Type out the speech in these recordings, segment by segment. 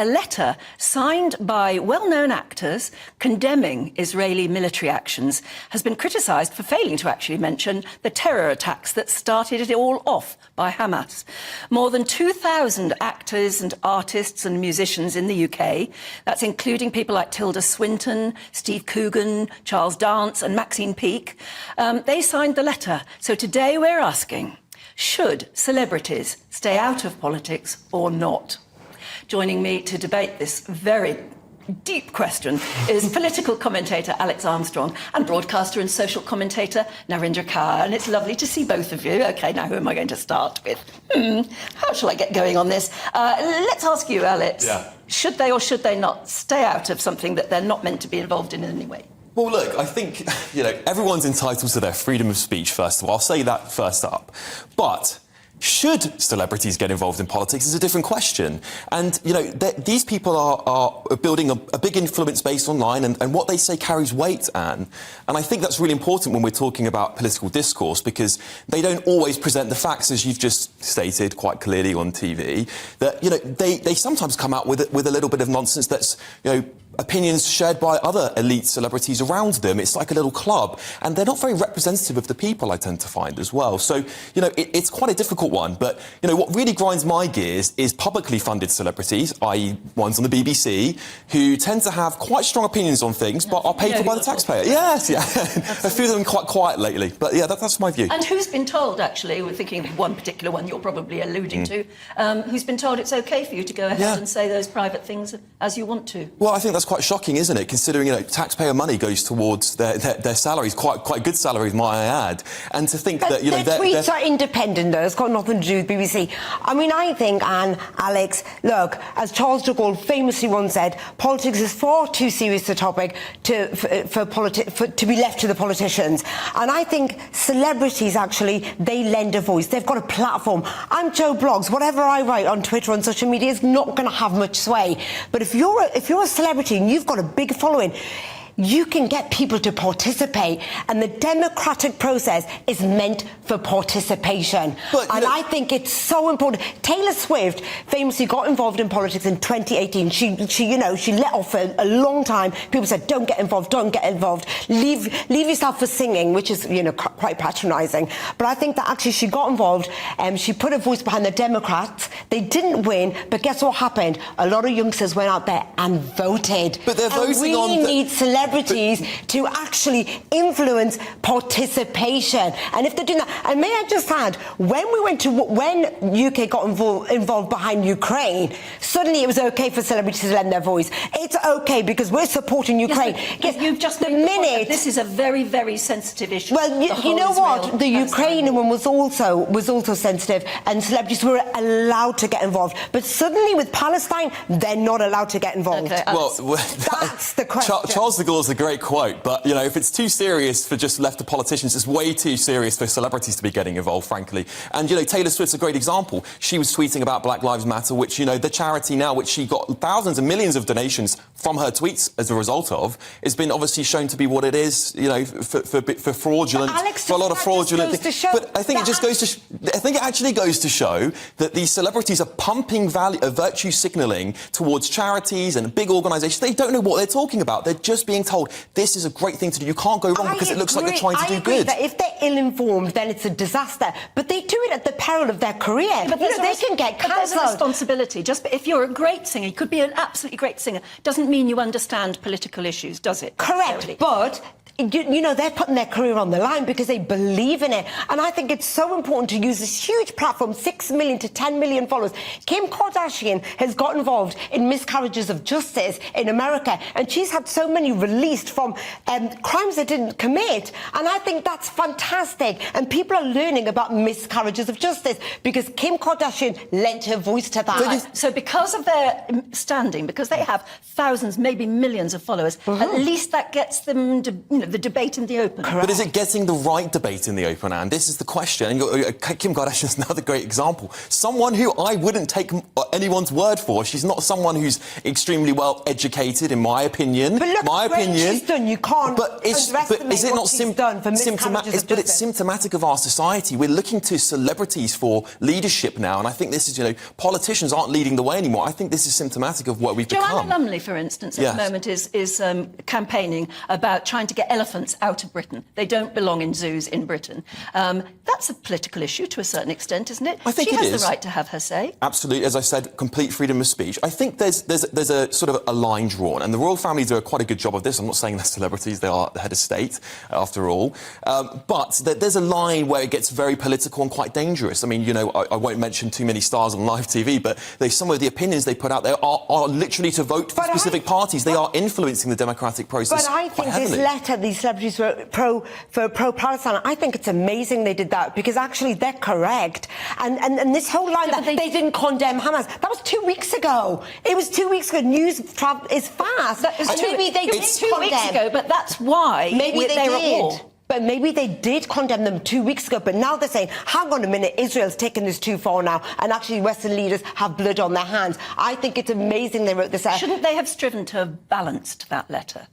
a letter signed by well-known actors condemning Israeli military actions has been criticised for failing to actually mention the terror attacks that started it all off by Hamas. More than 2,000 actors and artists and musicians in the UK, that's including people like Tilda Swinton, Steve Coogan, Charles Dance and Maxine Peake, they signed the letter. So today we're asking, should celebrities stay out of politics or not? Joining me to debate this very deep question is political commentator Alex Armstrong and broadcaster and social commentator Narinder Kaur. And it's lovely to see both of you. OK, now who am I going to start with? How shall I get going on this? Let's ask you, Alex. Yeah. Should they or should they not stay out of something that they're not meant to be involved in any way? Well, look, I think, everyone's entitled to their freedom of speech, first of all. I'll say that first up. But should celebrities get involved in politics is a different question. And, these people are building a big influence base online, and what they say carries weight, Anne. And I think that's really important when we're talking about political discourse, because they don't always present the facts, as you've just stated quite clearly on TV, that, they sometimes come out with a little bit of nonsense that's, opinions shared by other elite celebrities around them. It's like a little club, and they're not very representative of the people, I tend to find, as well. So, it's quite a difficult one. But, what really grinds my gears is publicly funded celebrities, i.e. ones on the BBC, who tend to have quite strong opinions on things, but are paid for by the taxpayer. Yes, yeah. A few of them quite quiet lately. But, yeah, that's my view. And who's been told, actually, we're thinking of one particular one you're probably alluding to, who's been told it's OK for you to go ahead and say those private things as you want to? Well, I think that's quite shocking, isn't it? Considering, taxpayer money goes towards their salaries, quite good salaries, might I add. And to think that, their tweets are independent, though. It's got nothing to do with BBC. I mean, I think, Anne, Alex, look, as Charles de Gaulle famously once said, politics is far too serious a topic to be left to the politicians. And I think celebrities, actually, they lend a voice. They've got a platform. I'm Joe Bloggs. Whatever I write on Twitter, on social media, is not going to have much sway. But if you're a celebrity and you've got a big following, you can get people to participate, and the democratic process is meant for participation. And I think it's so important. Taylor Swift famously got involved in politics in 2018. She let off a long time. People said, don't get involved, leave yourself for singing, which is, quite patronising. But I think that actually she got involved, and she put a voice behind the Democrats. They didn't win, but guess what happened? A lot of youngsters went out there and voted. But they're voting on... We need celebrities to actually influence participation. And if they're doing that, and may I just add, when UK got involved behind Ukraine, suddenly it was OK for celebrities to lend their voice. It's OK because we're supporting Ukraine. Yes, you've just made the minute. This is a very, very sensitive issue. Well, you know what? The Ukrainian one was also sensitive, and celebrities were allowed to get involved. But suddenly with Palestine, they're not allowed to get involved. Okay, well, that's the question. Charles de Gaulle's a great quote, but, if it's too serious for just left to politicians, it's way too serious for celebrities to be getting involved, frankly. And, Taylor Swift's a great example. She was tweeting about Black Lives Matter, which, the charity now, which she got thousands and millions of donations from her tweets as a result of, has been obviously shown to be what it is, for fraudulent, for a lot of fraudulent things. But I think it just goes to... I think it actually goes to show that these celebrities are pumping virtue signalling towards charities and big organisations. They don't know what they're talking about. They're just being told this is a great thing to do. You can't go wrong because it looks like they're trying to do good. That if they're ill-informed, then it's a disaster. But they do it at the peril of their career. But they can get cancelled. But there's a responsibility. Just if you're a great singer, you could be an absolutely great singer, doesn't mean you understand political issues, does it? Correct. But they're putting their career on the line because they believe in it. And I think it's so important to use this huge platform, 6 million to 10 million followers. Kim Kardashian has got involved in miscarriages of justice in America, and she's had so many released from crimes they didn't commit. And I think that's fantastic. And people are learning about miscarriages of justice because Kim Kardashian lent her voice to that. So because of their standing, because they have thousands, maybe millions of followers, at least that gets them to, the debate in the open. But is it getting the right debate in the open, Anne? This is the question. And Kim Kardashian is another great example. Someone who I wouldn't take anyone's word for. She's not someone who's extremely well educated, in my opinion. But look, my opinion. She's done. You can't. But is it not symptomatic? But it's symptomatic of our society. We're looking to celebrities for leadership now, and I think this is, politicians aren't leading the way anymore. I think this is symptomatic of what we've become. Joanna Lumley, for instance, at the moment is campaigning about trying to get elephants out of Britain. They don't belong in zoos in Britain. That's a political issue to a certain extent, isn't it? I think she it has is. the right to have her say. Absolutely. As I said, complete freedom of speech. I think there's a sort of a line drawn, and the royal family do quite a good job of this. I'm not saying they're celebrities; they are the head of state, after all. But there's a line where it gets very political and quite dangerous. I mean, I won't mention too many stars on live TV, but some of the opinions they put out there are literally to vote for specific parties. They are influencing the democratic process. But I think quite this letter, these celebrities were pro-Palestine. I think it's amazing they did that, because actually they're correct. And this whole line that they didn't condemn Hamas, that was 2 weeks ago. It was 2 weeks ago. News is fast. Maybe they did 2 weeks ago, but that's why maybe they they're did. at war. But maybe they did condemn them 2 weeks ago, but now they're saying, hang on a minute, Israel's taken this too far now, and actually Western leaders have blood on their hands. I think it's amazing they wrote this out. Shouldn't they have striven to have balanced that letter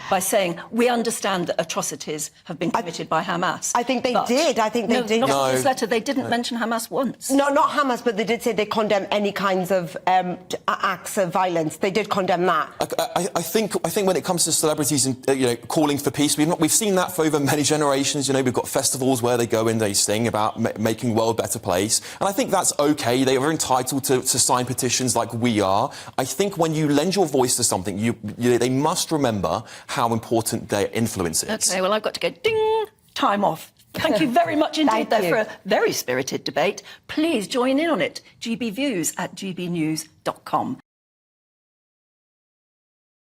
by saying, we understand that atrocities have been committed by Hamas? I think they did. I think they did. Not in this letter. They didn't mention Hamas once. No, not Hamas, but they did say they condemn any kinds of acts of violence. They did condemn that. I think when it comes to celebrities and calling for peace, we've seen that for over many generations. We've got festivals where they go and they sing about making the world a better place, and I think that's okay. They are entitled to sign petitions like we are. I think when you lend your voice to something, they must remember how important their influence is. OK, well, I've got to go. Ding! Time off. Thank you very much indeed, though, for a very spirited debate. Please join in on it. GB Views at gbnews.com.